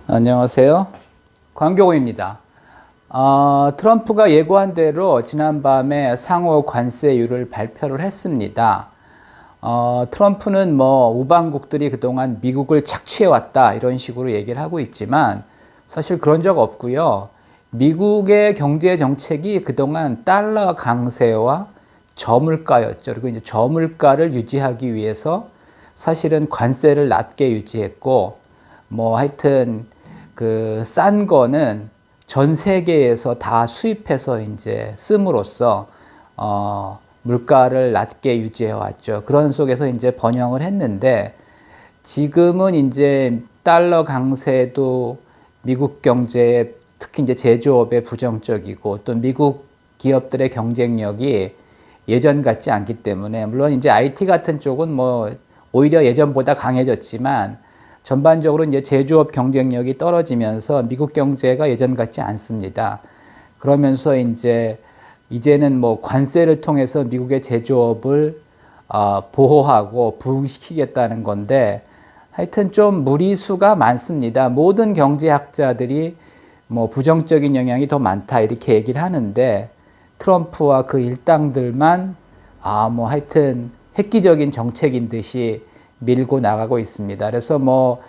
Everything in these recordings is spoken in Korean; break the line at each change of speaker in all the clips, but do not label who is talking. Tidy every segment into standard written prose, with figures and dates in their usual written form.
안녕하세요. 광교호입니다. 트럼프가 예고한 대로 지난밤에 상호 관세율을 발표를 했습니다. 트럼프는 뭐 우방국들이 그동안 미국을 착취해왔다 이런 식으로 얘기를 하고 있지만 사실 그런 적 없고요. 미국의 경제 정책이 그동안 달러 강세와 저물가였죠. 그리고 이제 저물가를 유지하기 위해서 사실은 관세를 낮게 유지했고 뭐 하여튼 그 싼 거는 전 세계에서 다 수입해서 이제 씀으로써 물가를 낮게 유지해 왔죠. 그런 속에서 이제 번영을 했는데 지금은 이제 달러 강세도 미국 경제에 특히 이제 제조업에 부정적이고 또 미국 기업들의 경쟁력이 예전 같지 않기 때문에 물론 이제 IT 같은 쪽은 뭐 오히려 예전보다 강해졌지만 전반적으로 이제 제조업 경쟁력이 떨어지면서 미국 경제가 예전 같지 않습니다. 그러면서 이제는 뭐 관세를 통해서 미국의 제조업을 보호하고 부흥시키겠다는 건데 하여튼 좀 무리수가 많습니다. 모든 경제학자들이 뭐 부정적인 영향이 더 많다 이렇게 얘기를 하는데 트럼프와 그 일당들만 뭐 하여튼 획기적인 정책인 듯이 밀고 나가고 있습니다. 그래서 뭐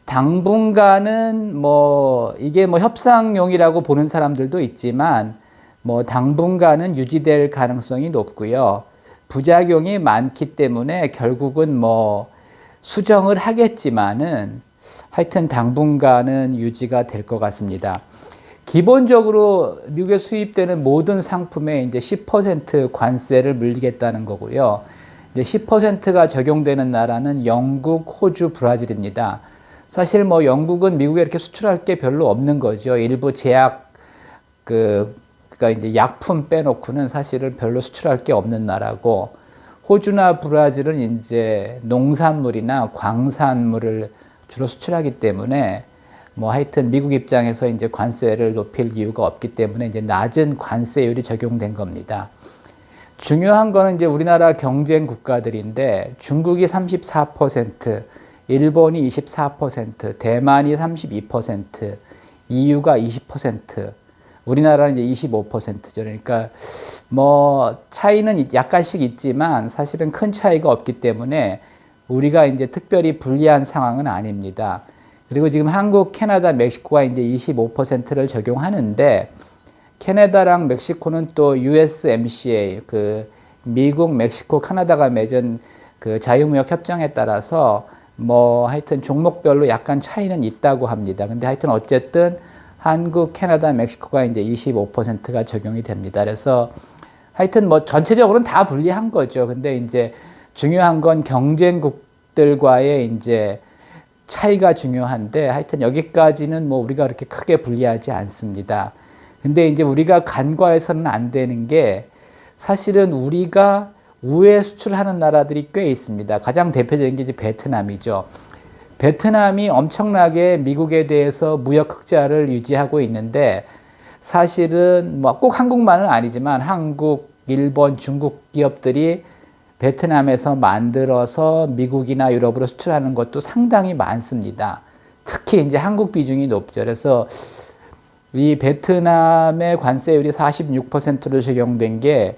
당분간은 뭐 이게 뭐 협상용이라고 보는 사람들도 있지만 뭐 당분간은 유지될 가능성이 높고요. 부작용이 많기 때문에 결국은 뭐 수정을 하겠지만은 하여튼 당분간은 유지가 될 것 같습니다. 기본적으로 미국에 수입되는 모든 상품에 이제 10% 관세를 물리겠다는 거고요. 10%가 적용되는 나라는 영국, 호주, 브라질입니다. 사실 뭐 영국은 미국에 이렇게 수출할 게 별로 없는 거죠. 일부 제약 그러니까 이제 약품 빼놓고는 사실은 별로 수출할 게 없는 나라고 호주나 브라질은 이제 농산물이나 광산물을 주로 수출하기 때문에 뭐 하여튼 미국 입장에서 이제 관세를 높일 이유가 없기 때문에 이제 낮은 관세율이 적용된 겁니다. 중요한 거는 이제 우리나라 경쟁 국가들인데 중국이 34%, 일본이 24%, 대만이 32%, EU가 20%, 우리나라는 이제 25%죠. 그러니까 뭐 차이는 약간씩 있지만 사실은 큰 차이가 없기 때문에 우리가 이제 특별히 불리한 상황은 아닙니다. 그리고 지금 한국, 캐나다, 멕시코가 이제 25%를 적용하는데 캐나다랑 멕시코는 또 USMCA 그 미국, 멕시코, 캐나다가 맺은 그 자유무역 협정에 따라서 뭐 하여튼 종목별로 약간 차이는 있다고 합니다. 근데 하여튼 어쨌든 한국, 캐나다, 멕시코가 이제 25%가 적용이 됩니다. 그래서 하여튼 뭐 전체적으로는 다 불리한 거죠. 근데 이제 중요한 건 경쟁국들과의 이제 차이가 중요한데 하여튼 여기까지는 뭐 우리가 그렇게 크게 불리하지 않습니다. 근데 이제 우리가 간과해서는 안 되는 게 사실은 우리가 우회 수출하는 나라들이 꽤 있습니다. 가장 대표적인 게 이제 베트남이죠. 베트남이 엄청나게 미국에 대해서 무역 흑자를 유지하고 있는데 사실은 뭐 꼭 한국만은 아니지만 한국, 일본, 중국 기업들이 베트남에서 만들어서 미국이나 유럽으로 수출하는 것도 상당히 많습니다. 특히 이제 한국 비중이 높죠. 그래서 이 베트남의 관세율이 46%로 적용된 게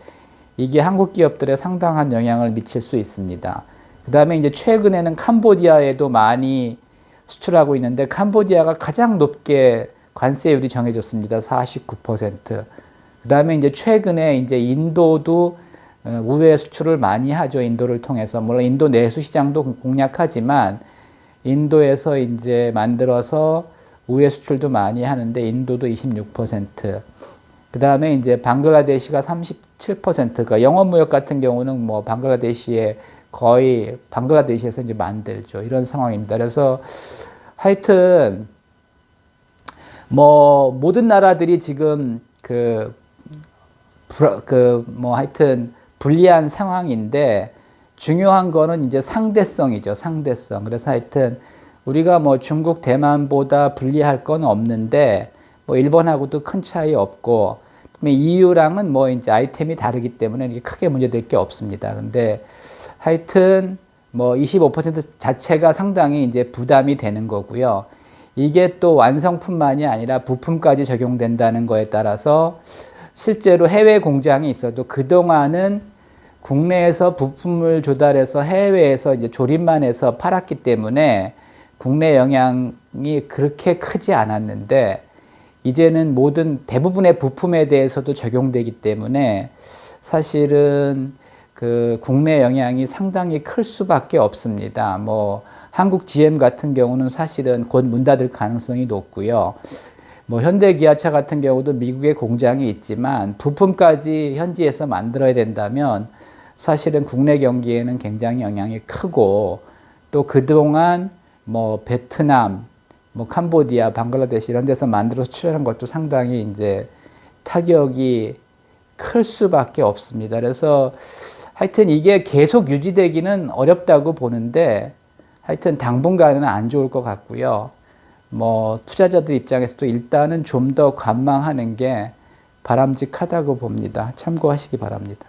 이게 한국 기업들에 상당한 영향을 미칠 수 있습니다. 그 다음에 이제 최근에는 캄보디아에도 많이 수출하고 있는데 캄보디아가 가장 높게 관세율이 정해졌습니다. 49%. 그 다음에 이제 최근에 이제 인도도 우회 수출을 많이 하죠. 인도를 통해서. 물론 인도 내수 시장도 공략하지만 인도에서 이제 만들어서 우회 수출도 많이 하는데 인도도 26%. 그 다음에 이제 방글라데시가 37%가 영업무역 같은 경우는 뭐 방글라데시에 거의 방글라데시에서 이제 만들죠. 이런 상황입니다. 그래서 하여튼 뭐 모든 나라들이 지금 뭐 하여튼 불리한 상황인데 중요한 거는 이제 상대성이죠. 상대성. 그래서 하여튼 우리가 뭐 중국, 대만보다 불리할 건 없는데 뭐 일본하고도 큰 차이 없고 EU랑은 뭐 이제 아이템이 다르기 때문에 이게 크게 문제될 게 없습니다. 근데 하여튼 뭐 25% 자체가 상당히 이제 부담이 되는 거고요. 이게 또 완성품만이 아니라 부품까지 적용된다는 거에 따라서 실제로 해외 공장이 있어도 그동안은 국내에서 부품을 조달해서 해외에서 이제 조립만 해서 팔았기 때문에 국내 영향이 그렇게 크지 않았는데 이제는 모든 대부분의 부품에 대해서도 적용되기 때문에 사실은 그 국내 영향이 상당히 클 수밖에 없습니다. 뭐 한국 GM 같은 경우는 사실은 곧 문 닫을 가능성이 높고요. 뭐 현대 기아차 같은 경우도 미국에 공장이 있지만 부품까지 현지에서 만들어야 된다면 사실은 국내 경기에는 굉장히 영향이 크고 또 그동안 뭐 베트남, 뭐 캄보디아, 방글라데시 이런 데서 만들어서 수출하는 것도 상당히 이제 타격이 클 수밖에 없습니다. 그래서 하여튼 이게 계속 유지되기는 어렵다고 보는데 하여튼 당분간은 안 좋을 것 같고요. 뭐 투자자들 입장에서도 일단은 좀 더 관망하는 게 바람직하다고 봅니다. 참고하시기 바랍니다.